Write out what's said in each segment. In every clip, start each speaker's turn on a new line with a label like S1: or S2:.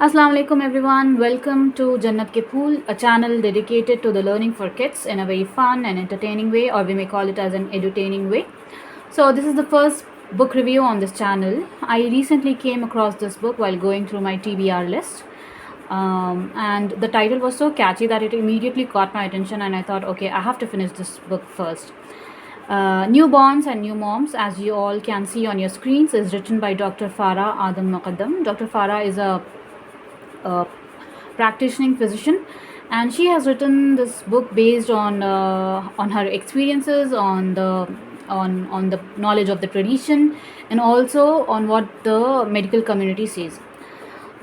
S1: Assalamu alaikum everyone. Welcome to Jannat Ke Phool, a channel dedicated to the learning for kids in a very fun and entertaining way, or we may call it as an edutaining way. So this is the first book review on this channel. I recently came across this book while going through my TBR list. And the title was so catchy that it immediately caught my attention, and I thought, okay, I have to finish this book first. Newborns and New Moms, as you all can see on your screens, is written by Dr. Farah Adam Muqaddam. Dr. Farah is a practicing physician, and she has written this book based on her experiences, on the knowledge of the tradition, and also on what the medical community says.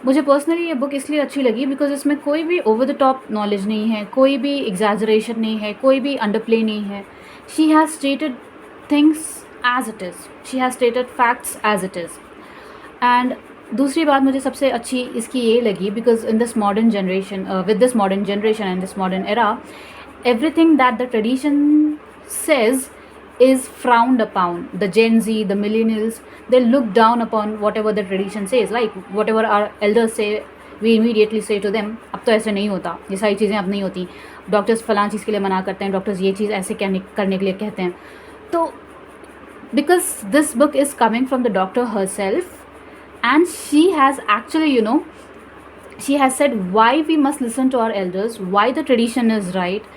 S1: मुझे personally ये book इसलिए अच्छी लगी because इसमें कोई भी over the top knowledge नहीं है, कोई भी एग्जैजरेशन नहीं है, कोई भी अंडरप्ले नहीं है. She has stated things as it is, she has stated facts as it is. And दूसरी बात मुझे सबसे अच्छी इसकी ये लगी because in this modern generation, with this modern generation and this modern era, everything that the tradition says is frowned upon. The Gen Z, the millennials, they look down upon whatever the tradition says. Like whatever our elders say, we immediately say to them. अब तो ऐसे नहीं होता, ये सारी चीज़ें अब नहीं होती. डॉक्टर्स फलां चीज़ के लिए मना करते हैं, डॉक्टर्स ये चीज़ ऐसे करने के लिए कहते हैं. तो because this book is coming from the doctor herself, and she has actually, she has said why we must listen to our elders, why the tradition is right,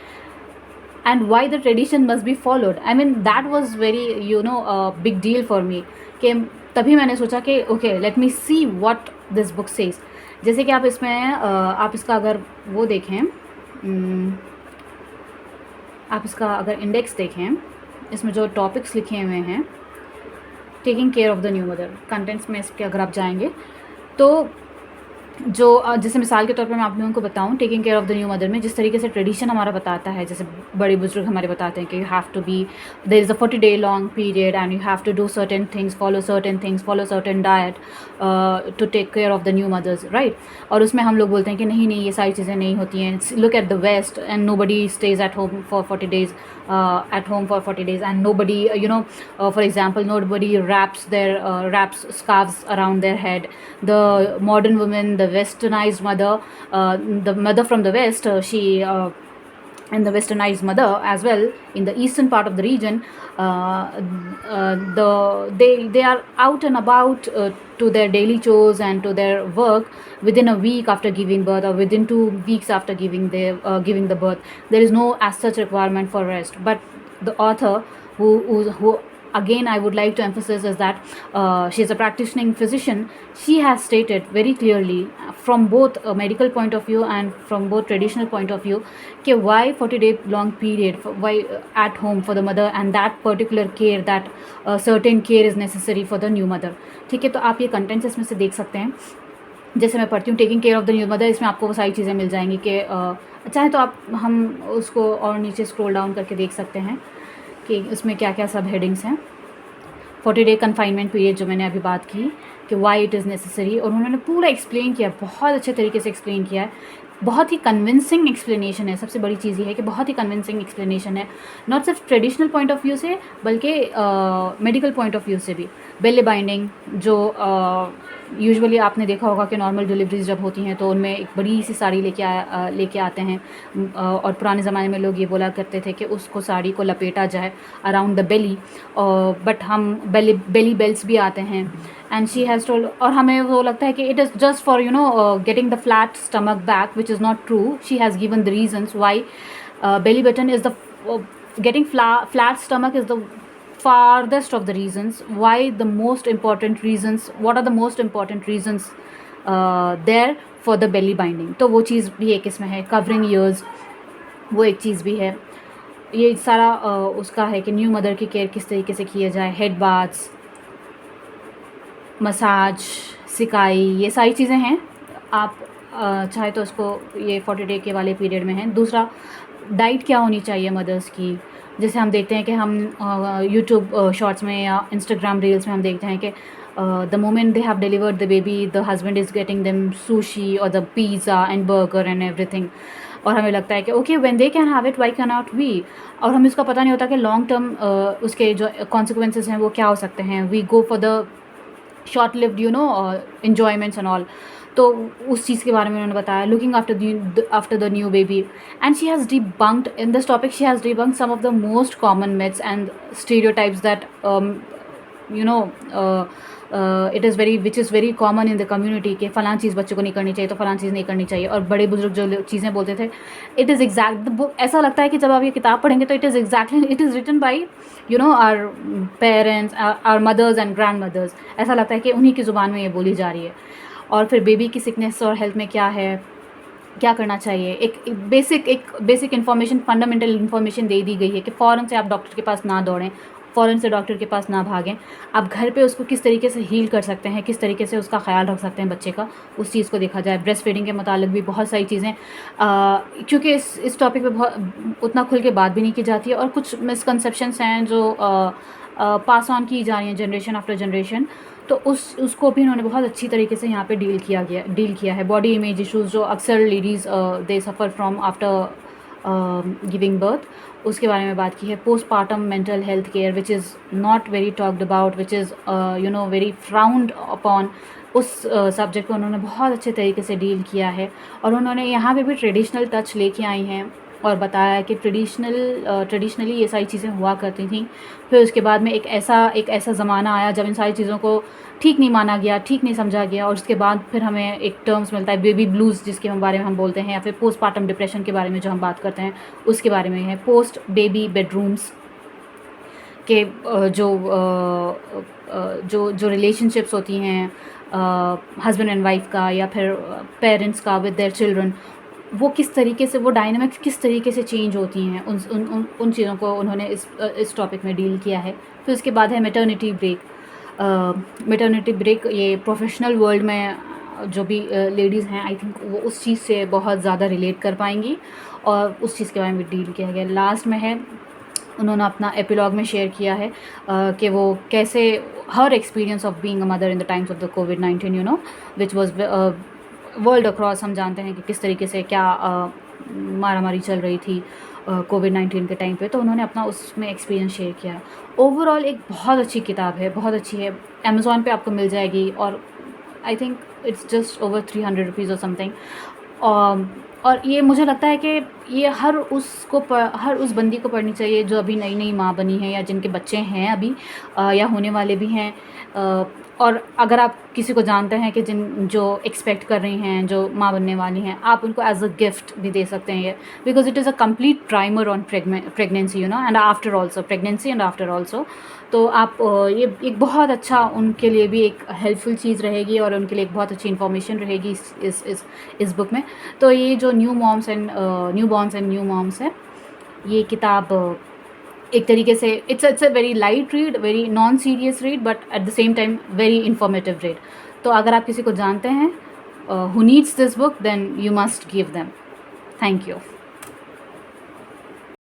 S1: and why the tradition must be followed. I mean, that was very, a big deal for me. कि तभी मैंने सोचा कि okay, let me see what this book says. जैसे कि आप इसमें आप इसका अगर वो देखें, आप इसका अगर इंडेक्स देखें, इसमें जो टॉपिक्स लिखे हुए हैं, taking care of the new mother, contents में इसके अगर आप जाएंगे तो जो जैसे मिसाल के तौर पे मैं आप लोगों को बताऊं, taking care of the new mother में जिस तरीके से ट्रेडिशन हमारा बताता है, जैसे बड़े बुजुर्ग हमारे बताते हैं कि you have to be, there is a 40 day long period and you have to do certain things, follow certain diet to take care of the new mothers, right. और उसमें हम लोग बोलते हैं कि नहीं नहीं, ये सारी चीज़ें नहीं होती हैं. Look at the west and nobody stays at home for 40 days, at home for 40 days, and nobody, for example, nobody wraps scarves around their head. The modern woman, the westernized mother, the mother from the west, she and the westernized mother as well in the eastern part of the region, they are out and about to their daily chores and to their work within a week after giving birth, or within 2 weeks after giving the birth. There is no as such requirement for rest. But the author, who again I would like to emphasize, is that she is a practicing physician. She has stated very clearly from both a medical point of view and from both traditional point of view कि why 40 day long period, why at home for the mother, and that particular care, that certain care is necessary for the new mother. ठीक है, तो आप ये contents इसमें से देख सकते हैं. जैसे मैं पढ़ती हूँ taking care of the new mother, इसमें आपको वो सारी चीज़ें मिल जाएंगी कि चाहे तो हम उसको और नीचे स्क्रॉल डाउन करके देख सकते हैं कि उसमें क्या क्या सब हेडिंग्स हैं. 40 day कन्फाइनमेंट पीरियड जो मैंने अभी बात की कि वाई इट इज़ नेसेसरी, और उन्होंने पूरा एक्सप्लेन किया, बहुत अच्छे तरीके से एक्सप्लेन किया है. बहुत ही कन्विंसिंग एक्सप्लेनेशन है. सबसे बड़ी चीज़ ये है कि बहुत ही कन्विंसिंग एक्सप्लेनेशन है, नॉट सिर्फ ट्रेडिशनल पॉइंट ऑफ व्यू से बल्कि मेडिकल पॉइंट ऑफ व्यू से भी. बेले बाइंडिंग, जो यूजुअली आपने देखा होगा कि नॉर्मल डिलीवरीज जब होती हैं तो उनमें एक बड़ी सी साड़ी लेके आते हैं, और पुराने ज़माने में लोग ये बोला करते थे कि उसको साड़ी को लपेटा जाए अराउंड द बेली, बट हम बेली बेल्ट्स भी आते हैं. एंड शी हैज़ टोल्ड, और हमें वो लगता है कि it is just for getting the flat stomach back, which is not true. She has given the reasons why belly button is the getting flat stomach is the farthest of the reasons. Why the most important reasons, what are the most important reasons there for the belly binding. तो वो चीज़ भी एक इसमें है. Covering years, वो एक चीज़ भी है. ये सारा उसका है कि न्यू मदर की केयर किस तरीके से किया जाए. हेड बाथ्स, मसाज, सिकाई, ये सारी चीज़ें हैं. आप चाहे तो उसको ये 40 day के वाले पीरियड में हैं. दूसरा, डाइट क्या होनी चाहिए मदर्स की. जैसे हम देखते हैं कि हम यूट्यूब शॉर्ट्स में या इंस्टाग्राम रील्स में हम देखते हैं कि the moment they have delivered the baby, the husband is getting them sushi और the pizza and burger and everything. और हमें लगता है कि okay, when they can have it, why can not we. और हमें इसका पता नहीं होता कि लॉन्ग टर्म उसके जो कॉन्सिक्वेंसेस हैं वो क्या हो सकते हैं. We go for the short lived enjoyments and all. तो उस चीज़ के बारे में उन्होंने बताया, looking after the new baby, and she has debunked in this topic, she has debunked some of the most common myths and stereotypes that it is very which is very common in the community कि फ़लाँ चीज़ बच्चों को नहीं करनी चाहिए तो फ़लाँ चीज़ नहीं करनी चाहिए। और बड़े बुजुर्ग जो चीज़ें बोलते थे, it is exact the book, ऐसा लगता है कि जब आप ये किताब पढ़ेंगे तो it is exactly, it is written by our parents, our mothers and grandmothers. ऐसा लगता है कि उन्हीं की ज़ुबान में ये बोली जा रही है। और फिर बेबी की सिकनेस और हेल्थ में क्या है, क्या करना चाहिए, एक बेसिक इन्फॉर्मेशन, फंडामेंटल इन्फॉर्मेशन दे दी गई है कि फ़ौरन से आप डॉक्टर के पास ना दौड़ें, फ़ौरन से डॉक्टर के पास ना भागें, आप घर पे उसको किस तरीके से हील कर सकते हैं, किस तरीके से उसका ख्याल रख सकते हैं बच्चे का, उस चीज़ को देखा जाए। ब्रेस्ट फीडिंग के मुतालिक भी बहुत सारी चीज़ें, क्योंकि इस टॉपिक पे बहुत उतना खुल के बात भी नहीं की जाती है, और कुछ मिसकंसेप्शंस हैं जो पास ऑन की जा रही हैं जनरेशन आफ्टर जनरेशन, तो उसको भी उन्होंने बहुत अच्छी तरीके से यहाँ पे डील किया है। बॉडी इमेज इश्यूज़ जो अक्सर ladies they suffer from after giving birth, उसके बारे में बात की है। Postpartum mental health care which is not very talked about, which is very frowned upon, उस सब्जेक्ट को उन्होंने बहुत अच्छे तरीके से डील किया है। और उन्होंने यहाँ पे भी ट्रेडिशनल टच लेके आई हैं और बताया कि ट्रेडिशनली ये सारी चीज़ें हुआ करती थी। फिर उसके बाद में एक ऐसा ज़माना आया जब इन सारी चीज़ों को ठीक नहीं माना गया, ठीक नहीं समझा गया, और उसके बाद फिर हमें एक टर्म्स मिलता है बेबी ब्लूज़, जिसके बारे में हम बोलते हैं, या फिर पोस्टपार्टम डिप्रेशन के बारे में जो हम बात करते हैं उसके बारे में है। पोस्ट बेबी बेडरूम्स के जो रिलेशनशिप्स होती हैं हस्बैंड एंड वाइफ का, या फिर पेरेंट्स का विद देयर चिल्ड्रन, वो किस तरीके से, वो डायनामिक्स किस तरीके से चेंज होती हैं, उन चीज़ों को उन्होंने इस टॉपिक में डील किया है। फिर उसके बाद है मैटरनिटी ब्रेक। ये प्रोफेशनल वर्ल्ड में जो भी लेडीज़ हैं, आई थिंक वो उस चीज़ से बहुत ज़्यादा रिलेट कर पाएंगी, और उस चीज़ के बारे में डील किया गया। लास्ट में है, उन्होंने अपना एपिलॉग में शेयर किया है कि वो कैसे her experience of being a mother in the times of the कोविड-19 विच वाज वर्ल्ड अक्रॉस। हम जानते हैं कि किस तरीके से क्या मारामारी चल रही थी कोविड-19 के टाइम पे, तो उन्होंने अपना उसमें एक्सपीरियंस शेयर किया। ओवरऑल एक बहुत अच्छी किताब है, बहुत अच्छी है। अमेज़ॉन पे आपको मिल जाएगी, और I think it's just over 300 rupees और समथिंग। और ये मुझे लगता है कि ये हर उस बंदी को पढ़नी चाहिए जो अभी नई माँ बनी है, या जिनके बच्चे हैं अभी, या होने वाले भी हैं। और अगर आप किसी को जानते हैं कि जो एक्सपेक्ट कर रही हैं, जो माँ बनने वाली हैं, आप उनको एज अ गिफ्ट भी दे सकते हैं ये, because it is a complete primer on pregnancy and after also, pregnancy and after also. तो आप ये एक बहुत अच्छा, उनके लिए भी एक हेल्पफुल चीज़ रहेगी, और उनके लिए एक बहुत अच्छी इन्फॉर्मेशन रहेगी इस बुक में। तो ये जो newborns and new moms है, ये किताब एक तरीके से it's a very light read, very non serious read, but at the same time very informative read. तो अगर आप किसी को जानते हैं who needs this book, then you must give them. Thank you.